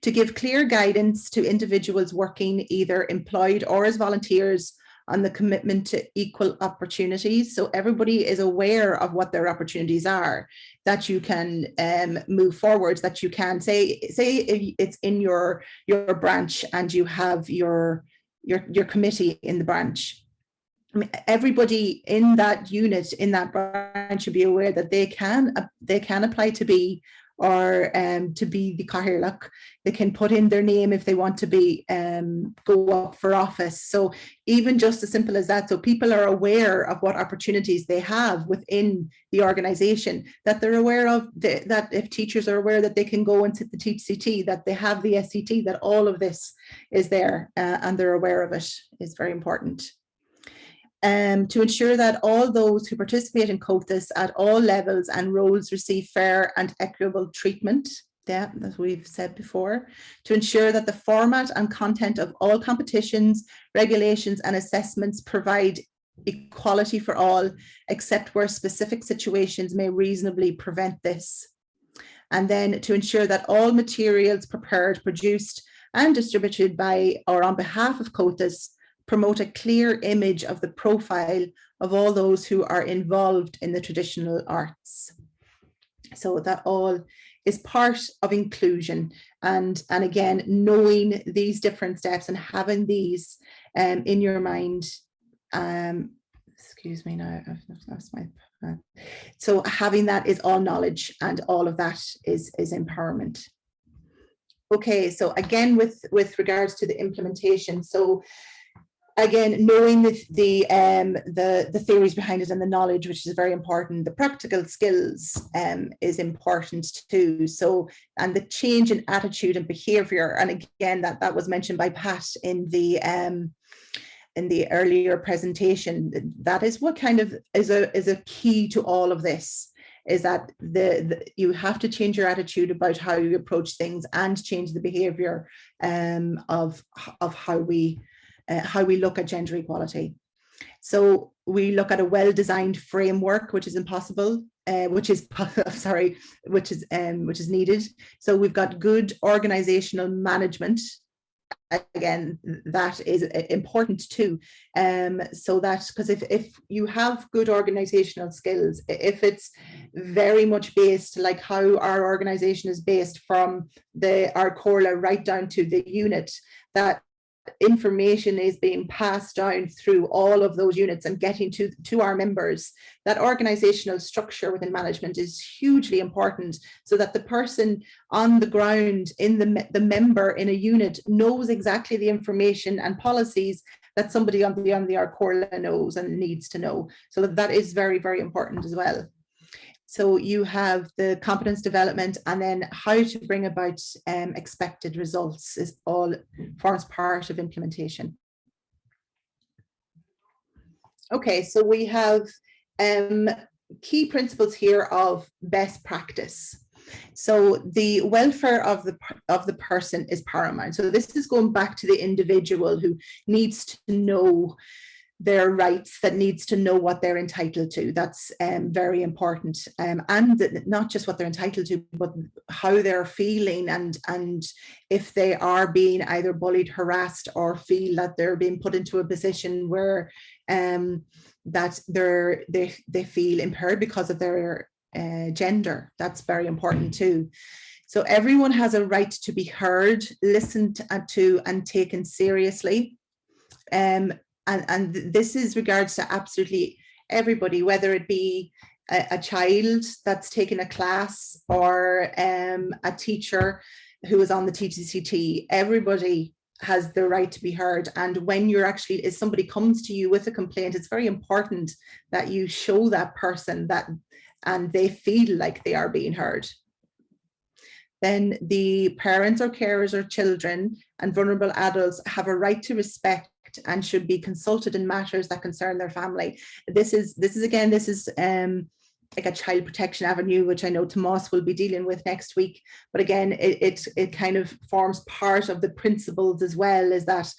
To give clear guidance to individuals working either employed or as volunteers on the commitment to equal opportunities. So everybody is aware of what their opportunities are, that you can move forward, that you can say if it's in your branch and you have your committee in the branch. I mean, everybody in that unit, in that branch, should be aware that they can apply to be the Cathaoirleach. They can put in their name if they want to be go up for office. So even just as simple as that, so people are aware of what opportunities they have within the organisation, that they're aware of, that if teachers are aware that they can go and sit the Teach CT, that they have the SCT, that all of this is there and they're aware of it is very important. To ensure that all those who participate in Comhaltas at all levels and roles receive fair and equitable treatment, yeah, as we've said before. To ensure that the format and content of all competitions, regulations and assessments provide equality for all, except where specific situations may reasonably prevent this. And then to ensure that all materials prepared, produced and distributed by or on behalf of Comhaltas promote a clear image of the profile of all those who are involved in the traditional arts. So that all is part of inclusion, and again, knowing these different steps and having these in your mind. Excuse me, now I've lost my. So having that is all knowledge, and all of that is empowerment. Okay, so again, with regards to the implementation, so again, knowing the theories behind it and the knowledge, which is very important. The practical skills is important too. So, and the change in attitude and behaviour, and again, that was mentioned by Pat in the earlier presentation. That is what kind of is a key to all of this. Is that you have to change your attitude about how you approach things and change the behaviour of how we look at gender equality. So we look at a well-designed framework, which is needed. So we've got good organizational management. Again, that is important too. So that, because if you have good organizational skills, if it's very much based like how our organization is based from our Corla right down to the unit, that information is being passed down through all of those units and getting to our members. That organizational structure within management is hugely important, so that the person on the ground, in the member in a unit, knows exactly the information and policies that somebody on the Arcorla knows and needs to know. So that is very, very important as well. So you have the competence development, and then how to bring about expected results forms part of implementation. Okay, so we have key principles here of best practice. So the welfare of the person is paramount. So this is going back to the individual who needs to know their rights, that needs to know what they're entitled to. That's very important, and not just what they're entitled to, but how they're feeling, and if they are being either bullied, harassed, or feel that they're being put into a position where that they feel impaired because of their gender. That's very important too. So everyone has a right to be heard, listened to, and taken seriously. And this is regards to absolutely everybody, whether it be a child that's taking a class or a teacher who is on the TTCT. Everybody has the right to be heard. And when you're actually, if somebody comes to you with a complaint, it's very important that you show that person that, and they feel like they are being heard. Then the parents or carers or children and vulnerable adults have a right to respect and should be consulted in matters that concern their family. This is like a child protection avenue, which I know Tomas will be dealing with next week. But again, it kind of forms part of the principles as well, is that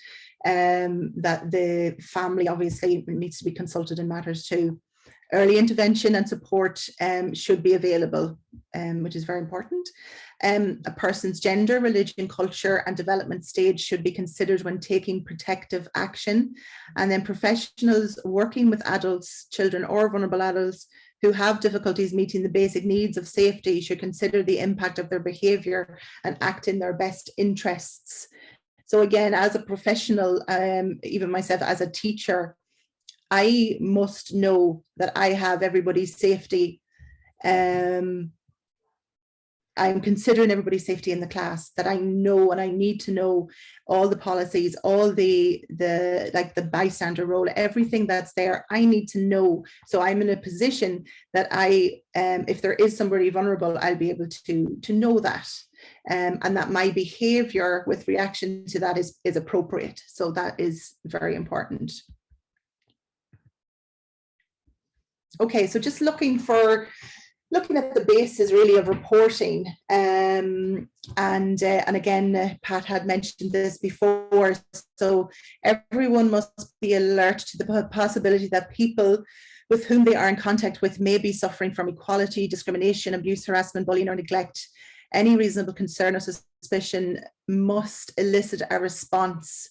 that the family obviously needs to be consulted in matters too. Early intervention and support should be available, which is very important. A person's gender, religion, culture, and development stage should be considered when taking protective action. And then professionals working with adults, children, or vulnerable adults who have difficulties meeting the basic needs of safety should consider the impact of their behaviour and act in their best interests. So again, as a professional, even myself as a teacher, I must know that I have everybody's safety. I'm considering everybody's safety in the class, that I know, and I need to know all the policies, all the like the bystander role, everything that's there, I need to know. So I'm in a position that I, if there is somebody vulnerable, I'll be able to know that. And that my behavior with reaction to that is appropriate. So that is very important. Okay, so just looking at the basis really of reporting, and again, Pat had mentioned this before, so everyone must be alert to the possibility that people with whom they are in contact with may be suffering from equality, discrimination, abuse, harassment, bullying, or neglect. Any reasonable concern or suspicion must elicit a response.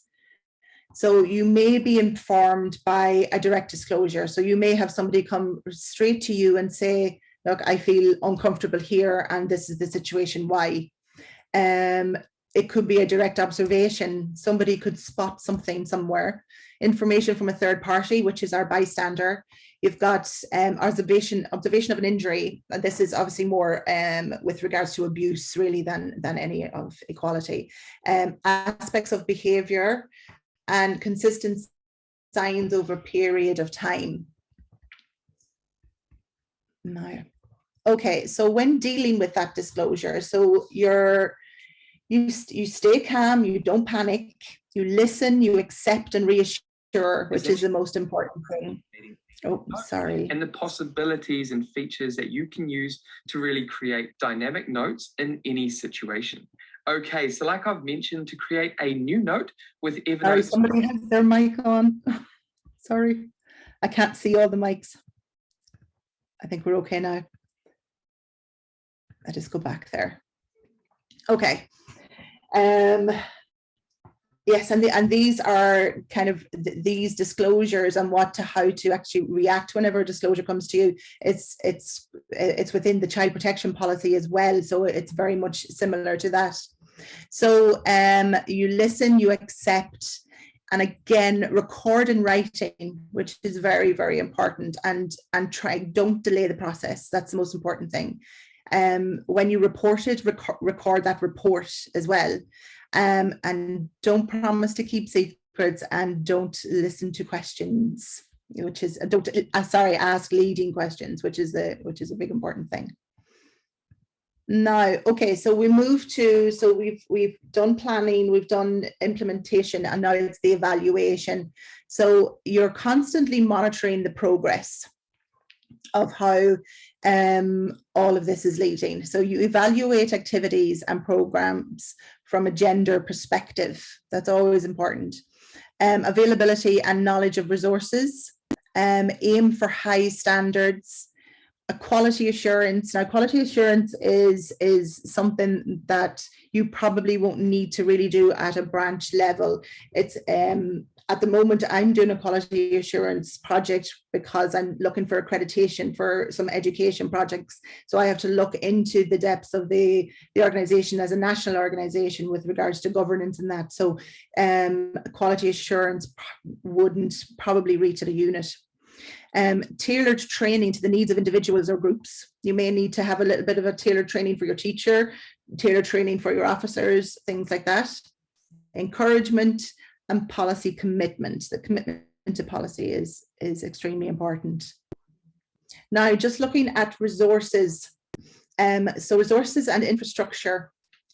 So you may be informed by a direct disclosure. So you may have somebody come straight to you and say, look, I feel uncomfortable here, and this is the situation why. It could be a direct observation. Somebody could spot something somewhere. Information from a third party, which is our bystander. You've got observation of an injury. And this is obviously more with regards to abuse really than any of equality. Aspects of behaviour and consistent signs over a period of time. Now, okay, so when dealing with that disclosure, so you stay calm, you don't panic, you listen, you accept and reassure, which is the most important thing. Oh, sorry. And the possibilities and features that you can use to really create dynamic notes in any situation. Okay, so like I've mentioned, to create a new note with Evernote. Sorry, somebody has their mic on. Sorry, I can't see all the mics. I think we're okay now. I just go back there. Okay. Yes, and these are kind of these disclosures and how to actually react whenever a disclosure comes to you. It's within the child protection policy as well, so it's very much similar to that. So you listen, you accept, and again, record in writing, which is very, very important, and don't delay the process. That's the most important thing. When you report it, record that report as well. And don't promise to keep secrets, and don't listen to questions, which is ask leading questions, which is a big important thing. Now, okay, so we move to, so we've done planning, we've done implementation, and now it's the evaluation. So you're constantly monitoring the progress of how all of this is leading. So you evaluate activities and programs from a gender perspective. That's always important. Availability and knowledge of resources, aim for high standards, a quality assurance. Now, quality assurance is something that you probably won't need to really do at a branch level. It's at the moment, I'm doing a quality assurance project because I'm looking for accreditation for some education projects. So I have to look into the depths of the organization as a national organization with regards to governance and that. So quality assurance wouldn't probably reach at a unit. Tailored training to the needs of individuals or groups. You may need to have a little bit of a tailored training for your teacher, tailored training for your officers, things like that. Encouragement and policy commitment. The commitment to policy is extremely important. Now, just looking at resources. So resources and infrastructure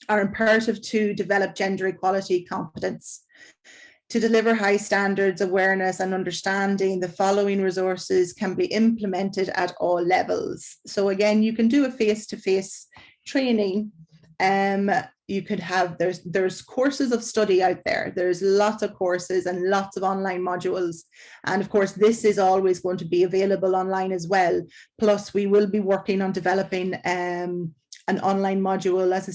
are imperative to develop gender equality competence. To deliver high standards, awareness and understanding, the following resources can be implemented at all levels. So again, you can do a face-to-face training. You could have, there's courses of study out there. There's lots of courses and lots of online modules. And of course, this is always going to be available online as well. Plus, we will be working on developing an online module as a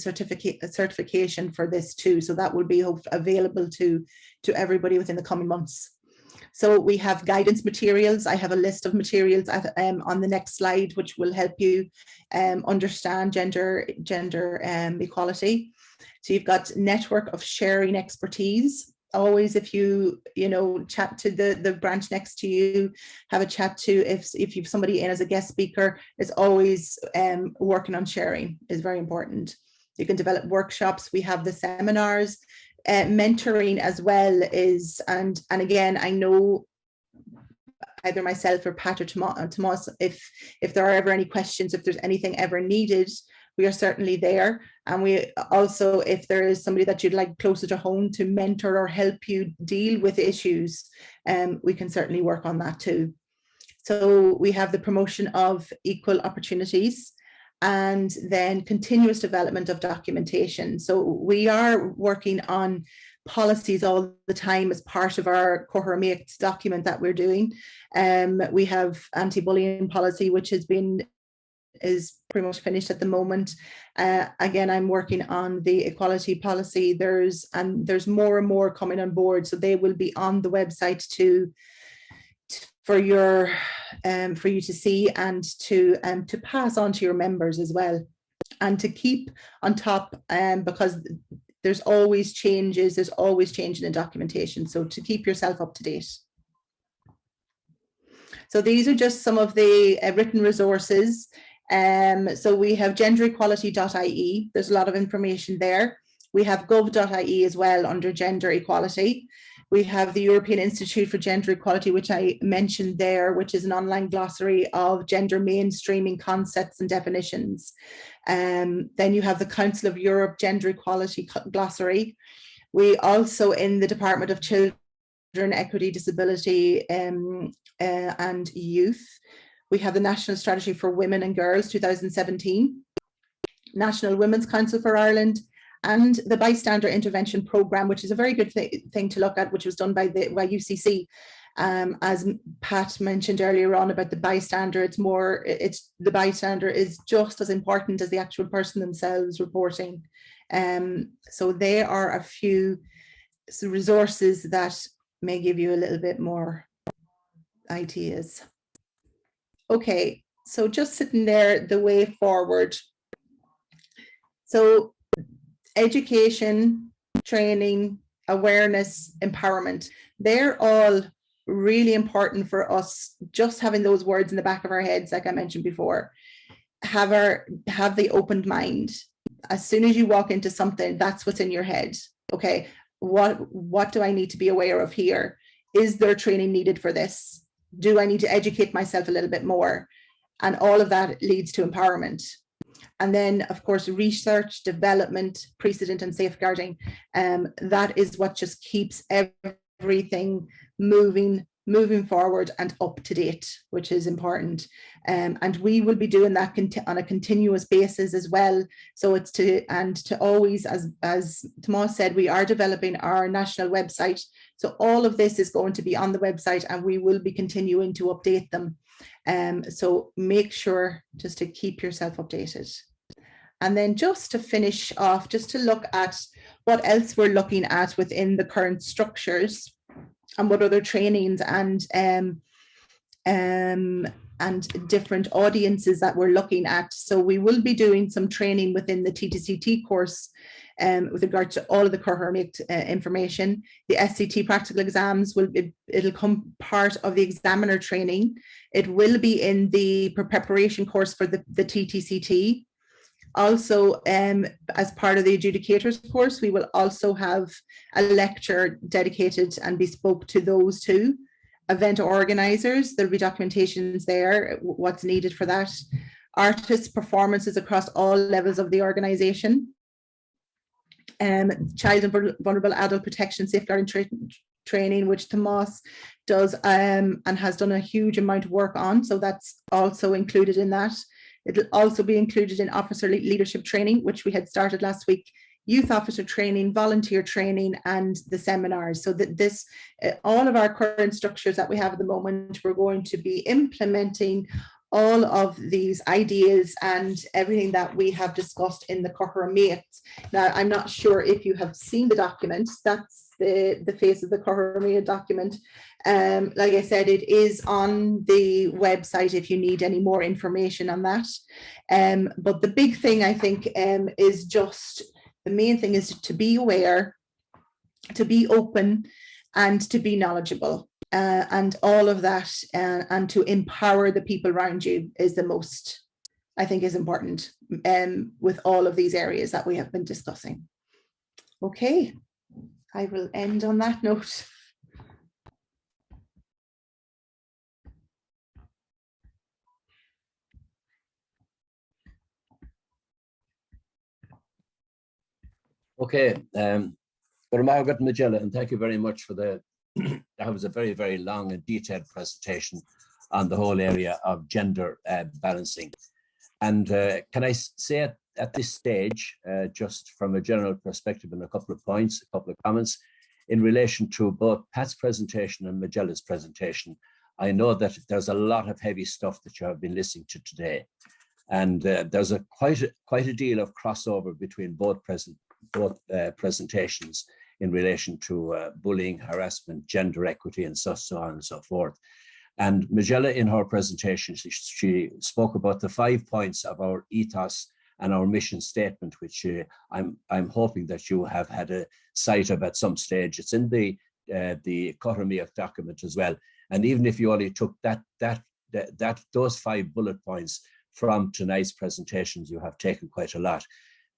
certification for this too. So that will be available to everybody within the coming months. So we have guidance materials. I have a list of materials on the next slide, which will help you understand gender equality. So you've got network of sharing expertise. Always, if you chat to the branch next to you, have a chat to if you've somebody in as a guest speaker, it's always working on sharing is very important. You can develop workshops. We have the seminars. Mentoring as well is, and again, I know either myself or Pat or Tomas, if there are ever any questions, if there's anything ever needed, we are certainly there. And we also, if there is somebody that you'd like closer to home to mentor or help you deal with issues, we can certainly work on that too. So we have the promotion of equal opportunities, and then continuous development of documentation. So we are working on policies all the time as part of our Cothromaíocht document that we're doing. We have anti-bullying policy, which is pretty much finished at the moment. Again, I'm working on the equality policy. There's more and more coming on board, so they will be on the website for you to see and to pass on to your members as well, and to keep on top, because there's always changes, there's always changing in documentation, so to keep yourself up to date. So these are just some of the written resources. So we have genderequality.ie, there's a lot of information there. We have gov.ie as well under gender equality. We have the European Institute for Gender Equality, which I mentioned there, which is an online glossary of gender mainstreaming concepts and definitions. Then you have the Council of Europe Gender Equality Glossary. We also, in the Department of Children, Equity, Disability and Youth, we have the National Strategy for Women and Girls 2017, National Women's Council for Ireland, and the Bystander Intervention Programme, which is a very good thing to look at, which was done by UCC. As Pat mentioned earlier on about the bystander, the bystander is just as important as the actual person themselves reporting. So there are a few resources that may give you a little bit more ideas. Okay, so just sitting there, the way forward. So education, training, awareness, empowerment, they're all really important for us. Just having those words in the back of our heads, like I mentioned before, have the open mind. As soon as you walk into something, that's what's in your head. Okay, what do I need to be aware of here? Is there training needed for this? Do I need to educate myself a little bit more? And all of that leads to empowerment. And then, of course, research, development, precedent and safeguarding. That is what just keeps everything moving moving forward and up to date, which is important. And we will be doing that on a continuous basis as well. So it's to always, as Tomas said, we are developing our national website. So all of this is going to be on the website, and we will be continuing to update them. So make sure just to keep yourself updated. And then just to finish off, just to look at what else we're looking at within the current structures, and what other trainings and different audiences that we're looking at. So we will be doing some training within the TTCT course with regard to all of the Cothromaíocht information. The SCT practical exams it'll come part of the examiner training. It will be in the preparation course for the TTCT. Also, as part of the adjudicators course, we will also have a lecture dedicated and bespoke to those two. Event organisers, there'll be documentations there, what's needed for that. Artists' performances across all levels of the organisation. Child and vulnerable adult protection safeguarding training, which Tomas does and has done a huge amount of work on. So that's also included in that. It'll also be included in officer leadership training, which we had started last week, youth officer training, volunteer training, and the seminars. So that this, all of our current structures that we have at the moment, we're going to be implementing all of these ideas and everything that we have discussed in the Cothromaíocht. Now, I'm not sure if you have seen the document. That's the face of the Cothromaíocht document. Like I said, it is on the website if you need any more information on that. But the big thing, I think, is just, the main thing is to be aware, to be open, and to be knowledgeable. And all of that, and to empower the people around you is the most, I think, is important with all of these areas that we have been discussing. Okay, I will end on that note. Okay, Margaret Magella, and thank you very much for that was a very, very long and detailed presentation on the whole area of gender balancing. And can I say at this stage, just from a general perspective and a couple of points, a couple of comments, in relation to both Pat's presentation and Magella's presentation. I know that there's a lot of heavy stuff that you have been listening to today. And there's quite a deal of crossover between both presentations in relation to bullying, harassment, gender equity, and so on and so forth. And Magella, in her presentation, she spoke about the 5 points of our ethos and our mission statement, which I'm hoping that you have had a sight of at some stage. It's in the Cothromaíocht document as well. And even if you only took those 5 bullet points from tonight's presentations, you have taken quite a lot.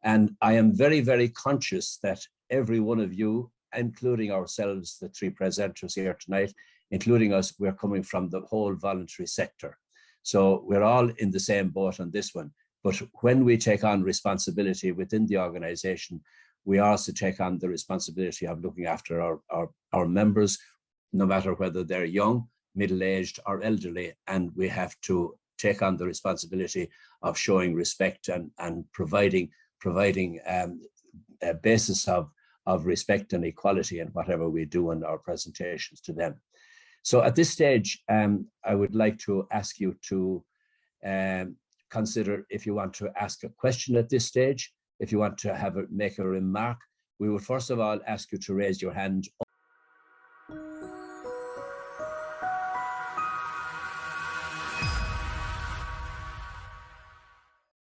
And I am very, very conscious that every one of you, including ourselves, the 3 presenters here tonight, including us, we're coming from the whole voluntary sector. So we're all in the same boat on this one. But when we take on responsibility within the organization, we also take on the responsibility of looking after our members, no matter whether they're young, middle-aged, or elderly. And we have to take on the responsibility of showing respect and providing a basis of respect and equality in whatever we do in our presentations to them. So at this stage, I would like to ask you to consider if you want to ask a question at this stage, if you want to make a remark. We would first of all ask you to raise your hand